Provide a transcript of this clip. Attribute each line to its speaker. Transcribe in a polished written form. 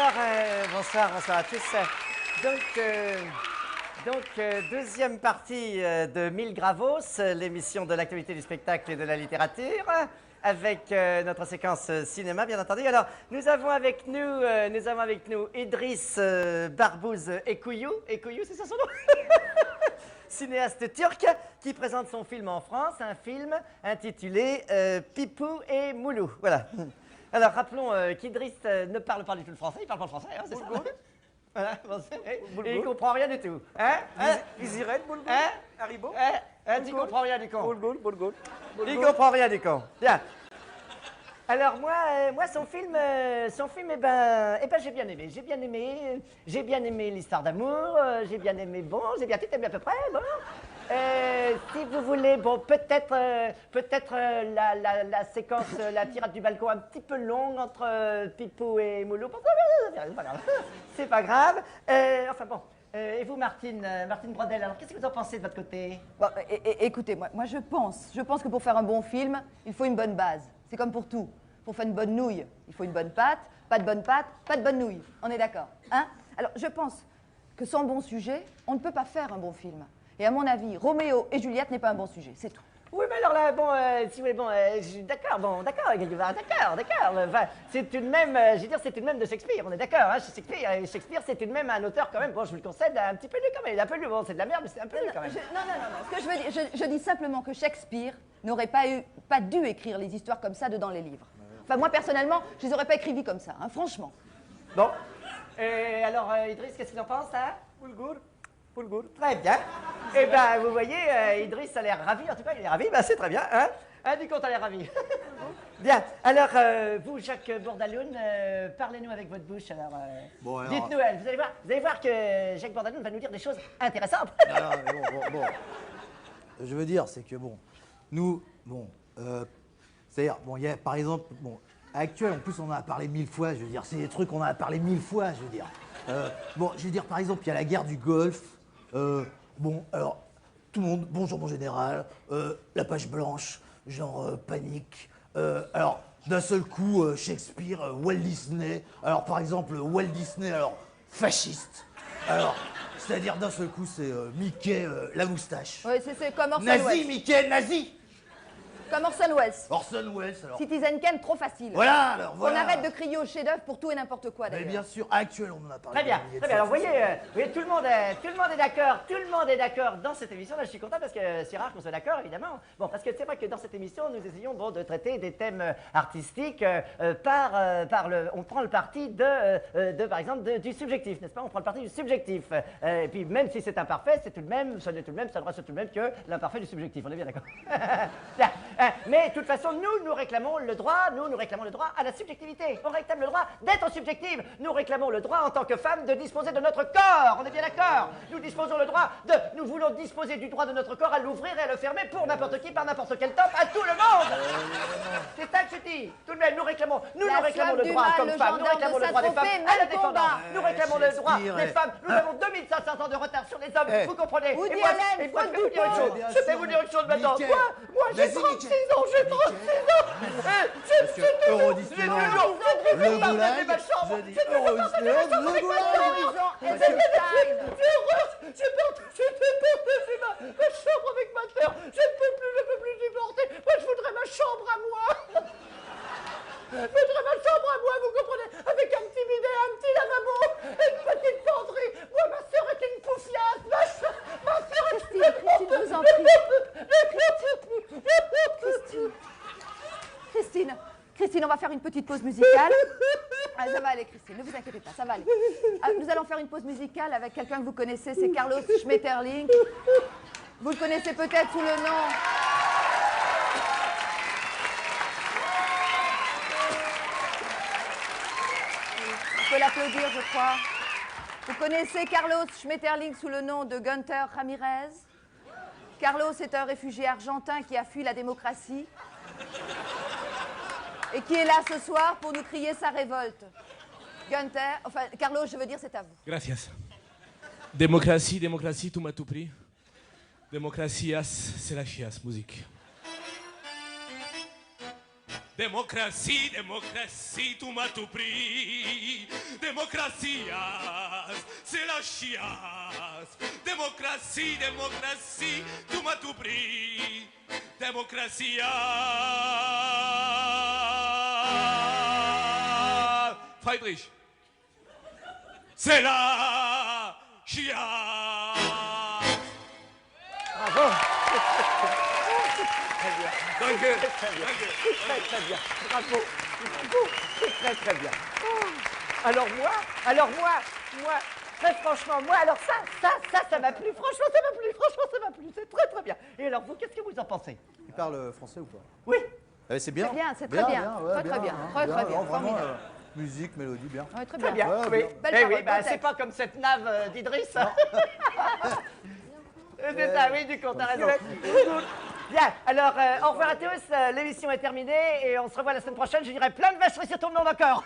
Speaker 1: Alors, bonsoir à tous. Deuxième partie de Mille Gravos, l'émission de l'actualité du spectacle et de la littérature, avec notre séquence cinéma, bien entendu. Alors, nous avons avec nous Idriss Barbouze Ekouyou. Ekouyou, c'est ça son nom? Cinéaste turc qui présente son film en France, un film intitulé Pipou et Moulou. Voilà. Alors, rappelons qu'Idriss ne parle pas du tout le français, il parle pas le français, hein, c'est ça? Voilà, bon, et il comprend rien du tout. Hein?
Speaker 2: Isiret, Boulgoul,
Speaker 1: Hein?
Speaker 2: Haribo.
Speaker 1: Tu comprends rien du con.
Speaker 2: Boulgoul.
Speaker 1: Il comprend rien du con. Bien. Alors moi son film, eh ben, j'ai bien aimé. J'ai bien aimé l'histoire d'amour. J'ai bien aimé, bon, j'ai bien tout aimé à peu près, bon. Si vous voulez, bon, peut-être la séquence, la tirade du balcon un petit peu longue entre Pipou et Moulou. C'est pas grave. Enfin bon. Et vous, Martine Brodel, alors qu'est-ce que vous en pensez de votre côté?
Speaker 3: Bon, écoutez, moi je pense que pour faire un bon film, il faut une bonne base. C'est comme pour tout. Pour faire une bonne nouille, il faut une bonne pâte, pas de bonne pâte, pas de bonne nouille. On est d'accord, hein? Alors, je pense que sans bon sujet, on ne peut pas faire un bon film. Et à mon avis, Roméo et Juliette n'est pas un bon sujet, c'est tout.
Speaker 1: Oui, mais alors là, bon, si vous voulez, bon, d'accord, enfin, c'est tout de même, je veux dire, c'est tout de même de Shakespeare, on est d'accord, hein, Shakespeare, c'est tout de même un auteur quand même, bon, je vous le concède, un petit peu lu quand même, un peu lu, bon, c'est de la merde, mais c'est un peu lu quand même.
Speaker 3: Non, ce que je veux dire, je dis simplement que Shakespeare n'aurait pas dû écrire les histoires comme ça dans les livres. Enfin, moi, personnellement, je les aurais pas écrivies comme ça, hein, franchement.
Speaker 1: Bon, et alors, Idriss, qu'est-ce qu'il en pense, hein?
Speaker 2: Boulgoul.
Speaker 1: Très bien. Eh bien, vous voyez, Idriss a l'air ravi, en tout cas, il est ravi, ben, c'est très bien, hein? Du coup, t'as l'air ravi. Bien, alors, vous, Jacques Bourdaloun, parlez-nous avec votre bouche, alors,
Speaker 2: Bon, alors...
Speaker 1: dites-nous, vous allez voir que Jacques Bourdaloun va nous dire des choses intéressantes.
Speaker 2: Non, mais bon. Je veux dire, c'est que, bon, nous, bon, c'est-à-dire, bon, il y a, par exemple, bon, actuel, en plus, on en a parlé 1000 fois, je veux dire, c'est des trucs qu'on en a parlé 1000 fois, je veux dire. Bon, je veux dire, par exemple, il y a la guerre du Golfe, bon, alors, tout le monde, bonjour mon général, la page blanche, genre panique, alors, d'un seul coup, Shakespeare, Walt Disney, alors, par exemple, Walt Disney, alors, fasciste, alors, c'est-à-dire, d'un seul coup, c'est Mickey, la moustache.
Speaker 3: Oui, c'est comme Orson
Speaker 2: Nazi,
Speaker 3: Welles.
Speaker 2: Mickey, nazi.
Speaker 3: Comme Orson Welles.
Speaker 2: Orson Welles, alors.
Speaker 3: Citizen Kane, trop facile.
Speaker 2: Voilà, alors, voilà.
Speaker 3: On arrête de crier au chef-d'œuvre pour tout et n'importe quoi,
Speaker 2: Mais
Speaker 3: d'ailleurs.
Speaker 2: bien sûr, actuel, on en a parlé.
Speaker 1: Très bien. Alors, vous voyez, tout le monde est d'accord dans cette émission. Là, je suis content parce que c'est rare qu'on soit d'accord, évidemment. Bon, parce que c'est vrai que dans cette émission, nous essayons, bon, de traiter des thèmes artistiques on prend le parti par exemple, du subjectif, n'est-ce pas? On prend le parti du subjectif. Et puis, même si c'est imparfait, ça reste tout de même que l'imparfait du subjectif. On est bien d'accord? Bien. Mais de toute façon, nous réclamons le droit à la subjectivité. On réclame le droit d'être subjective. Nous réclamons le droit en tant que femme de disposer de notre corps. On est bien d'accord? Nous voulons disposer du droit de notre corps à l'ouvrir et à le fermer pour n'importe qui, par n'importe quel top, à tout le monde. C'est ça que je dis. Tout de même, nous réclamons le droit comme femmes. Nous réclamons le droit des femmes à la défendance. Nous réclamons le droit des femmes. Nous avons 2500 ans de retard sur les hommes. Vous comprenez?
Speaker 3: Woody
Speaker 1: Et moi,
Speaker 3: Allen,
Speaker 1: je vais
Speaker 3: faute
Speaker 1: vous dire une
Speaker 3: du
Speaker 1: chose.
Speaker 3: temps.
Speaker 1: Je vais vous dire une chose maintenant.
Speaker 2: Mickey.
Speaker 1: Moi, j'ai
Speaker 2: Vas-y,
Speaker 1: 36
Speaker 2: Mickey.
Speaker 1: ans. J'ai 36 ans.
Speaker 2: Parce que Euro Disneyland, le goulag,
Speaker 1: ma chambre.
Speaker 2: je dis Euro Disneyland, le goulag.
Speaker 1: J'ai peur de ma chambre avec ma sœur. Je ne peux plus supporter. Moi, je voudrais ma chambre à moi. Vous comprenez? Avec un petit bidet, un petit lavabo, une petite penderie. Moi, ma sœur est une poufiasse. Ma sœur est
Speaker 3: Christine, je vous en prie. Christine, on va faire une petite pause musicale. Ah, ça va aller, Christine, ne vous inquiétez pas, ça va aller. Nous allons faire une pause musicale avec quelqu'un que vous connaissez, c'est Carlos Schmetterling. Vous le connaissez peut-être sous le nom... On peut l'applaudir, je crois. Vous connaissez Carlos Schmetterling sous le nom de Gunther Ramirez. Carlos est un réfugié argentin qui a fui la démocratie et qui est là ce soir pour nous crier sa révolte. Gunther, enfin, Carlos, je veux dire, c'est à vous.
Speaker 4: Gracias. Démocratie, tu m'as tout pris. Démocratie, c'est la chiasse, musique. Démocratie, démocratie, tout m'a tout pris. Démocratie, c'est la chiasse. Démocratie, démocratie, tout m'a tout pris. Démocratie, Friedrich. C'est la chiasse.
Speaker 1: Bravo.
Speaker 4: Danke.
Speaker 1: Très bien. Très, très bien. Bravo. Bravo. C'est très, très bien. Alors moi, très franchement, moi, alors ça m'a plu. Franchement, ça m'a plu. C'est très, très bien. Et alors, vous, qu'est-ce que vous en pensez?
Speaker 2: Il parle français ou pas?
Speaker 1: Oui.
Speaker 2: C'est bien.
Speaker 3: C'est bien, c'est très bien.
Speaker 2: ouais,
Speaker 3: Très bien.
Speaker 2: hein,
Speaker 3: Très, très bien.
Speaker 2: non, vraiment,
Speaker 3: Formidable.
Speaker 2: musique, mélodie, bien.
Speaker 3: Ouais, très
Speaker 1: Très
Speaker 3: bien.
Speaker 1: bien.
Speaker 2: Ouais,
Speaker 1: Oui.
Speaker 2: bien.
Speaker 3: Belle
Speaker 1: Eh
Speaker 3: parole,
Speaker 1: oui, bah,
Speaker 3: beau
Speaker 1: c'est
Speaker 3: texte.
Speaker 1: pas comme cette nave d'Idriss. C'est ça, oui, du coup, t'as raison. Bien, alors, au revoir à tous. L'émission est terminée et on se revoit la semaine prochaine. Je dirai plein de vacheries sur tout le monde encore.